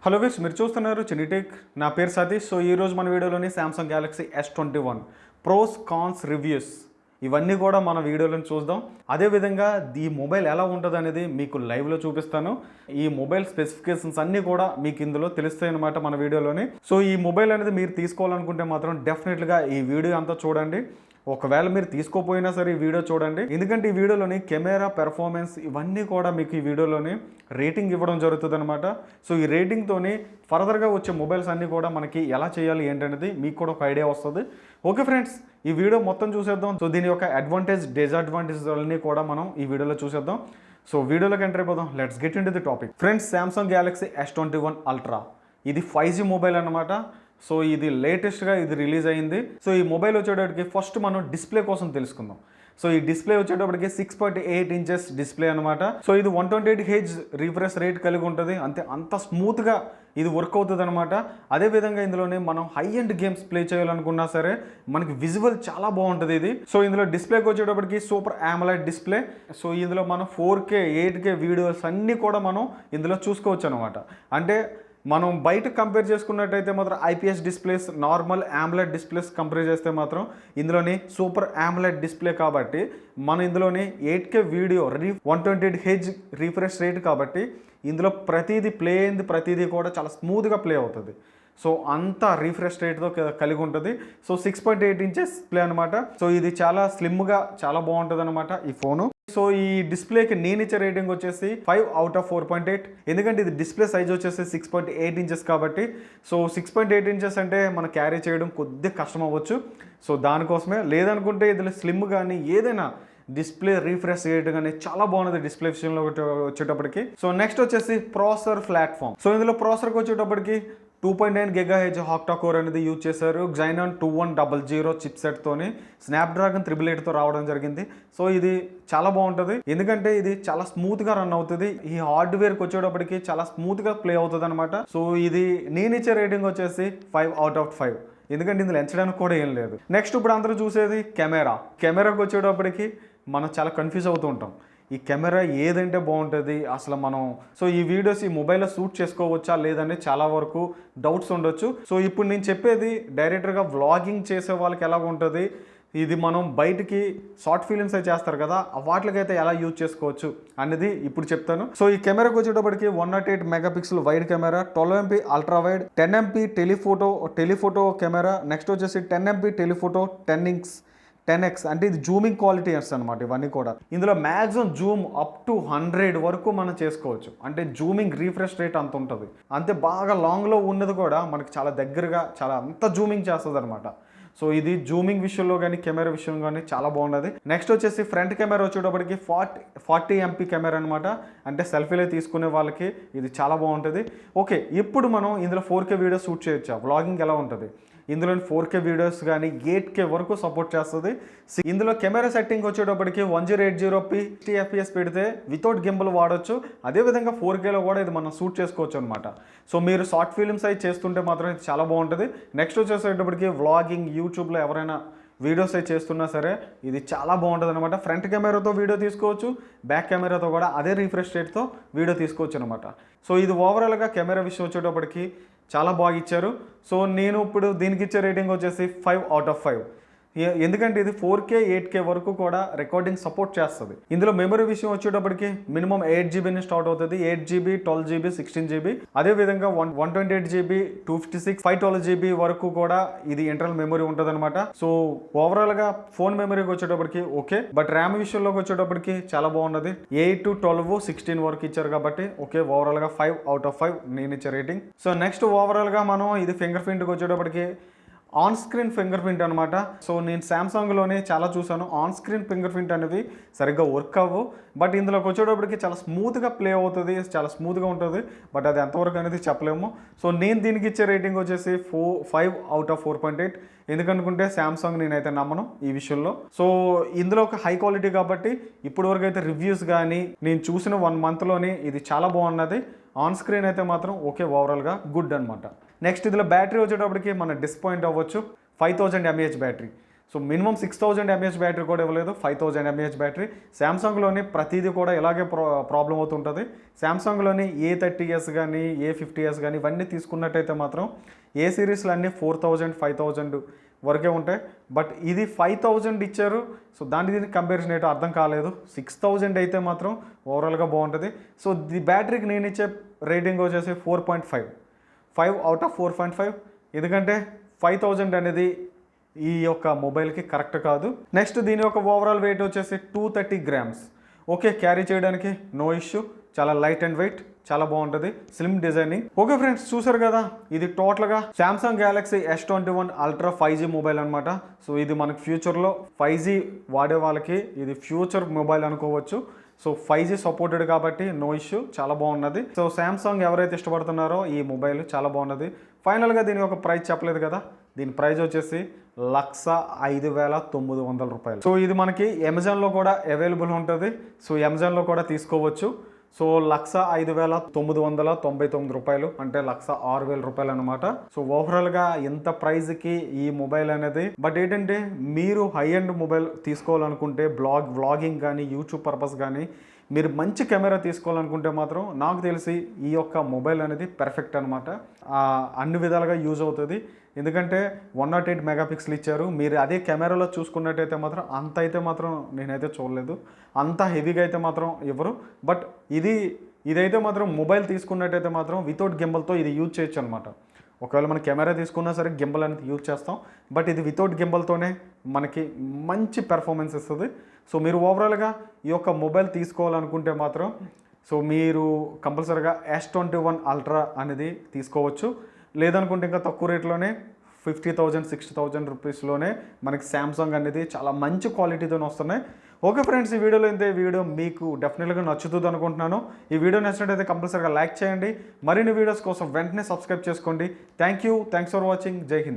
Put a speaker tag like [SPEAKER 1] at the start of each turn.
[SPEAKER 1] Hello విస్ మీరు చూస్తున్నారు చిన్నిటెక్. నా పేరు సతీష్. సో ఈరోజు మన వీడియోలోని Samsung Galaxy S21 pros cons reviews ఇవన్నీ కూడా మన వీడియోలో చూద్దాం. అదేవిధంగా ఈ మొబైల్ ఎలా ఉంటుంది అనేది మీకు లైవ్లో చూపిస్తాను. ఈ మొబైల్ స్పెసిఫికేషన్స్ అన్నీ కూడా మీకు ఇందులో తెలుస్తాయి అన్నమాట మన వీడియోలోని. సో ఈ మొబైల్ అనేది మీరు తీసుకోవాలనుకుంటే మాత్రం డెఫినెట్గా ఈ వీడియో అంతా చూడండి. ఒకవేళ మీరు తీసుకోపోయినా సరే ఈ వీడియో చూడండి, ఎందుకంటే ఈ వీడియోలోని కెమెరా పెర్ఫార్మెన్స్ ఇవన్నీ కూడా మీకు ఈ వీడియోలోని రేటింగ్ ఇవ్వడం జరుగుతుంది అనమాట. సో ఈ రేటింగ్తోని ఫర్దర్గా వచ్చే మొబైల్స్ అన్నీ కూడా మనకి ఎలా చేయాలి ఏంటనేది మీకు కూడా ఒక ఐడియా వస్తుంది. ఓకే ఫ్రెండ్స్, ఈ వీడియో మొత్తం చూసేద్దాం. సో దీని యొక్క అడ్వాంటేజ్ డిసడ్వాంటేజ్ అన్నీ కూడా మనం ఈ వీడియోలో చూసేద్దాం. సో వీడియోలోకి ఎంటర్ అయిపోదాం. Let's get in to the topic. Friends, Samsung Galaxy S21 Ultra ఇది 5G మొబైల్ అనమాట. సో ఇది లేటెస్ట్గా ఇది రిలీజ్ అయింది. సో ఈ మొబైల్ వచ్చేటప్పటికి ఫస్ట్ మనం డిస్ప్లే కోసం తెలుసుకుందాం. సో ఈ డిస్ప్లే వచ్చేటప్పటికి 6.8 ఇంచెస్ డిస్ప్లే అనమాట. సో ఇది 128Hz రిఫ్రెష్ రేట్ కలిగి ఉంటుంది. అంత స్మూత్గా ఇది వర్క్ అవుతుంది అనమాట. అదేవిధంగా ఇందులోనే మనం హై ఎండ్ గేమ్స్ ప్లే చేయాలనుకున్నా సరే మనకి విజువల్ చాలా బాగుంటుంది ఇది. సో ఇందులో డిస్ప్లేకి వచ్చేటప్పటికి సూపర్ AMOLED డిస్ప్లే. సో ఇందులో మనం 4K 8K వీడియోస్ అన్నీ కూడా మనం ఇందులో చూసుకోవచ్చు అనమాట. అంటే మనం బయట కంపేర్ చేసుకున్నట్టయితే మాత్రం IPS displays, normal AMOLED displays compare చేస్తే మాత్రం ఇందులోని సూపర్ AMOLED డిస్ప్లే కాబట్టి మన ఇందులోని 8K video 128Hz refresh rate కాబట్టి ఇందులో ప్రతిదీ ప్లే అయింది ప్రతిదీ కూడా చాలా స్మూత్గా ప్లే అవుతుంది. సో అంత రిఫ్రెష్ రేట్తో కలిగి ఉంటుంది. సో 6.8 ఇంచెస్ ప్లే అనమాట. సో ఇది చాలా స్లిమ్గా చాలా బాగుంటుంది అనమాట ఈ ఫోను. సో ఈ డిస్ప్లేకి నేను ఇచ్చే రేటింగ్ వచ్చేసి 5/4.8. ఎందుకంటే ఇది డిస్ప్లే సైజ్ వచ్చేసి 6.8 ఇంచెస్ కాబట్టి. సో 6.8 ఇంచెస్ అంటే మనం క్యారీ చేయడం కొద్దిగా కష్టం అవ్వచ్చు. సో దానికోసమే, లేదనుకుంటే ఇందులో స్లిమ్ కానీ ఏదైనా డిస్ప్లే రీఫ్రెష్ రేట్ కానీ చాలా బాగున్నది డిస్ప్లే విషయంలో వచ్చేటప్పటికి. సో నెక్స్ట్ వచ్చేసి ప్రాసెసర్ ప్లాట్ఫామ్. సో ఇందులో ప్రాసెసర్కి వచ్చేటప్పటికి 2.9 GHz ఆక్టా కోర్ అనేది యూజ్ చేశారు. Xenon 2100 చిప్ సెట్తోని స్నాప్డ్రాగన్ 888తో రావడం జరిగింది. సో ఇది చాలా బాగుంటుంది, ఎందుకంటే ఇది చాలా స్మూత్గా రన్ అవుతుంది. ఈ హార్డ్వేర్కి వచ్చేటప్పటికి చాలా స్మూత్గా ప్లే అవుతుంది అనమాట. సో ఇది నేను ఇచ్చే రేటింగ్ వచ్చేసి 5/5, ఎందుకంటే ఇందులో ఎంచడానికి కూడా ఏం లేదు. నెక్స్ట్ ఇప్పుడు అందరూ చూసేది కెమెరాకి వచ్చేటప్పటికి మనం చాలా కన్ఫ్యూజ్ అవుతూ ఉంటాం. ఈ కెమెరా ఏదంటే బాగుంటుంది అసలు మనం, సో ఈ వీడియోస్ ఈ మొబైల్లో షూట్ చేసుకోవచ్చా లేదని చాలా వరకు డౌట్స్ ఉండొచ్చు. సో ఇప్పుడు నేను చెప్పేది డైరెక్ట్గా వ్లాగింగ్ చేసే వాళ్ళకి ఎలా ఉంటుంది, ఇది మనం బయటికి షార్ట్ ఫిలిమ్స్ అయితే చేస్తారు కదా, వాటికైతే ఎలా యూజ్ చేసుకోవచ్చు అనేది ఇప్పుడు చెప్తాను. సో ఈ కెమెరాకి వచ్చేటప్పటికి 108 megapixel wide camera, 12MP ultra wide, 10MP telephoto camera. Next వచ్చేసి 10MP టెలిఫోటో 10x అంటే ఇది జూమింగ్ క్వాలిటీ అనమాట. ఇవన్నీ కూడా ఇందులో మ్యాక్సిమం జూమ్ అప్ టు 100 వరకు మనం చేసుకోవచ్చు. అంటే జూమింగ్ రీఫ్రెష్ రేట్ అంత ఉంటుంది. అంతే బాగా లాంగ్లో ఉన్నది కూడా మనకి చాలా దగ్గరగా అంత జూమింగ్ చేస్తుంది అనమాట. సో ఇది జూమింగ్ విషయంలో కానీ కెమెరా విషయంలో కానీ చాలా బాగున్నది. నెక్స్ట్ వచ్చేసి ఫ్రంట్ కెమెరా వచ్చేటప్పటికి 40MP కెమెరా అనమాట. అంటే సెల్ఫీలే తీసుకునే వాళ్ళకి ఇది చాలా బాగుంటుంది. ఓకే, ఇప్పుడు మనం ఇందులో 4K వీడియో షూట్ చేయొచ్చా, వ్లాగింగ్ ఎలా ఉంటుంది, ఇందులో 4K వీడియోస్ కానీ 8K వరకు సపోర్ట్ చేస్తుంది. ఇందులో కెమెరా సెట్టింగ్ వచ్చేటప్పటికి 1080p 60 FPS పెడితే వితౌట్ గింబల్ వాడచ్చు. అదేవిధంగా 4Kలో కూడా ఇది మనం షూట్ చేసుకోవచ్చు అనమాట. సో మీరు షార్ట్ ఫిల్మ్స్ అయితే చేస్తుంటే మాత్రం ఇది చాలా బాగుంటుంది. నెక్స్ట్ వచ్చేసేటప్పటికి వ్లాగింగ్, యూట్యూబ్లో ఎవరైనా వీడియోస్ అయితే చేస్తున్నా సరే ఇది చాలా బాగుంటుంది అనమాట. ఫ్రంట్ కెమెరాతో వీడియో తీసుకోవచ్చు, బ్యాక్ కెమెరాతో కూడా అదే రిఫ్రెష్ రేట్తో వీడియో తీసుకోవచ్చు అనమాట. సో ఇది ఓవరాల్గా కెమెరా విషయం వచ్చేటప్పటికి చాలా బాగా ఇచ్చారు. సో నేను ఇప్పుడు దీనికి ఇచ్చే రేటింగ్ వచ్చేసి 5/5, ఎందుకంటే ఇది 4K 8K వరకు కూడా రికార్డింగ్ సపోర్ట్ చేస్తుంది. ఇందులో మెమరీ విషయం వచ్చేటప్పటికి మినిమం 8GB నుంచి స్టార్ట్ అవుతుంది. 8GB 12GB 16GB, అదేవిధంగా 128GB 256 512GB వరకు కూడా ఇది ఇంటర్నల్ మెమరీ ఉంటుంది అనమాట. సో ఓవరాల్గా ఫోన్ మెమరీకి వచ్చేటప్పటికి ఓకే, బట్ ర్యామ్ విషయంలోకి వచ్చేటప్పటికి చాలా బాగున్నది. 8 12 16 వరకు ఇచ్చారు కాబట్టి ఓకే, ఓవరాల్గా 5/5 నేను ఇచ్చే రేటింగ్. సో నెక్స్ట్ ఓవరాల్గా మనం ఇది ఫింగర్ ప్రింట్కి వచ్చేటప్పటికి ఆన్ స్క్రీన్ ఫింగర్ ప్రింట్ అనమాట. సో నేను సామ్సంగ్లోనే చాలా చూసాను, ఆన్ స్క్రీన్ ఫింగర్ ప్రింట్ అనేవి సరిగ్గా వర్క్ అవ్వవు. బట్ ఇందులోకి వచ్చేటప్పటికి చాలా స్మూత్గా ప్లే అవుతుంది, చాలా స్మూత్గా ఉంటుంది. బట్ అది ఎంతవరకు అనేది చెప్పలేము. సో నేను దీనికి ఇచ్చే రేటింగ్ వచ్చేసి 5/4.8, ఎందుకనుకుంటే సామ్సంగ్ నేనైతే నమ్మను ఈ విషయంలో. సో ఇందులో ఒక హై క్వాలిటీ కాబట్టి ఇప్పటి వరకు అయితే రివ్యూస్ కానీ నేను చూసిన 1 మంత్లోని ఇది చాలా బాగున్నది. ఆన్ స్క్రీన్ అయితే మాత్రం ఓకే, ఓవరాల్గా గుడ్ అనమాట. నెక్స్ట్ ఇందులో బ్యాటరీ వచ్చేటప్పటికి మనం డిసప్పాయింట్ అవ్వచ్చు. 5000 mAh battery. So minimum 6000 mAh battery కూడా ఇవ్వలేదు, 5000 ఎంఏహెచ్ బ్యాటరీ. శాంసంగ్లోని ప్రతిదీ కూడా ఇలాగే ప్రాబ్లం అవుతుంటుంది. శాంసంగ్లోని A30s కానీ A50s కానీ ఇవన్నీ తీసుకున్నట్టయితే మాత్రం ఏ సిరీస్లు అన్నీ 4000 5000 వరకే ఉంటాయి. బట్ ఇది 5000 ఇచ్చారు. సో దీనికి కంపారిజన్ ఏంటో అర్థం కాలేదు. 6000 అయితే మాత్రం ఓవరాల్గా బాగుంటుంది. సో ది బ్యాటరీకి నేను ఇచ్చే రేటింగ్ వచ్చేసి 4.5, 5 అవుట్ ఆఫ్ 4.5. ఎందుకంటే 5000 అనేది ఈ యొక్క మొబైల్కి కరెక్ట్ కాదు. నెక్స్ట్ దీని యొక్క ఓవరాల్ వెయిట్ వచ్చేసి 230 grams. ఓకే, క్యారీ చేయడానికి నో ఇష్యూ, చాలా లైట్ అండ్ వెయిట్, చాలా బాగుంటుంది, స్లిమ్ డిజైనింగ్. ఓకే ఫ్రెండ్స్, చూసారు కదా, ఇది టోటల్గా Samsung Galaxy S21 Ultra 5G mobile అనమాట. సో ఇది మనకి ఫ్యూచర్లో 5G వాడే వాళ్ళకి ఇది ఫ్యూచర్ మొబైల్ అనుకోవచ్చు. సో 5G సపోర్టెడ్ కాబట్టి నో ఇష్యూ, చాలా బాగున్నది. సో శాంసంగ్ ఎవరైతే ఇష్టపడుతున్నారో ఈ మొబైల్ చాలా బాగున్నది. ఫైనల్గా దీని యొక్క ప్రైస్ చెప్పలేదు కదా, దీని ప్రైస్ వచ్చేసి 1,05,900 రూపాయలు. సో ఇది మనకి అమెజాన్లో కూడా అవైలబుల్ ఉంటుంది. సో అమెజాన్లో కూడా తీసుకోవచ్చు. సో 1,05,999 రూపాయలు, అంటే 1,06,000 రూపాయలు అనమాట. సో ఓవరాల్గా ఎంత ప్రైజ్కి ఈ మొబైల్ అనేది. బట్ ఏంటంటే మీరు హై ఎండ్ మొబైల్ తీసుకోవాలనుకుంటే వ్లాగింగ్ కానీ యూట్యూబ్ పర్పస్ కానీ మీరు మంచి కెమెరా తీసుకోవాలనుకుంటే మాత్రం నాకు తెలిసి ఈ యొక్క మొబైల్ అనేది పెర్ఫెక్ట్ అనమాట. అన్ని విధాలుగా యూజ్ అవుతుంది. ఎందుకంటే 108 మెగాపిక్సెల్ ఇచ్చారు. మీరు అదే కెమెరాలో చూసుకున్నట్టయితే మాత్రం అంత అయితే మాత్రం నేనైతే చూడలేదు, అంత హెవీగా అయితే మాత్రం ఇవ్వరు. బట్ ఇదైతే మాత్రం మొబైల్ తీసుకున్నట్టయితే మాత్రం వితౌట్ గింబల్తో ఇది యూజ్ చేయొచ్చు అనమాట. ఒకవేళ మన కెమెరా తీసుకున్నా సరే గింబల్ అనేది యూజ్ చేస్తాం. బట్ ఇది వితౌట్ గింబల్తోనే మనకి మంచి పెర్ఫార్మెన్స్ ఇస్తుంది. సో మీరు ఓవరాల్గా ఈ యొక్క మొబైల్ తీసుకోవాలనుకుంటే మాత్రం సో మీరు కంపల్సరీగా S21 Ultra అనేది తీసుకోవచ్చు. లేదనుకుంటే ఇంకా తక్కువ రేట్లోనే 50,000 60,000 రూపీస్లోనే మనకి శాంసంగ్ అనేది చాలా మంచి క్వాలిటీతో వస్తున్నాయి. ఓకే ఫ్రెండ్స్, ఈ వీడియోలో ఇంతే. వీడియో మీకు డెఫినెట్గా నచ్చుతుంది అనుకుంటున్నాను. ఈ వీడియో నచ్చినట్టయితే కంపల్సరీగా లైక్ చేయండి. మరిన్ని వీడియోస్ కోసం వెంటనే సబ్స్క్రైబ్ చేసుకోండి. Thanks for watching. జై హింద్.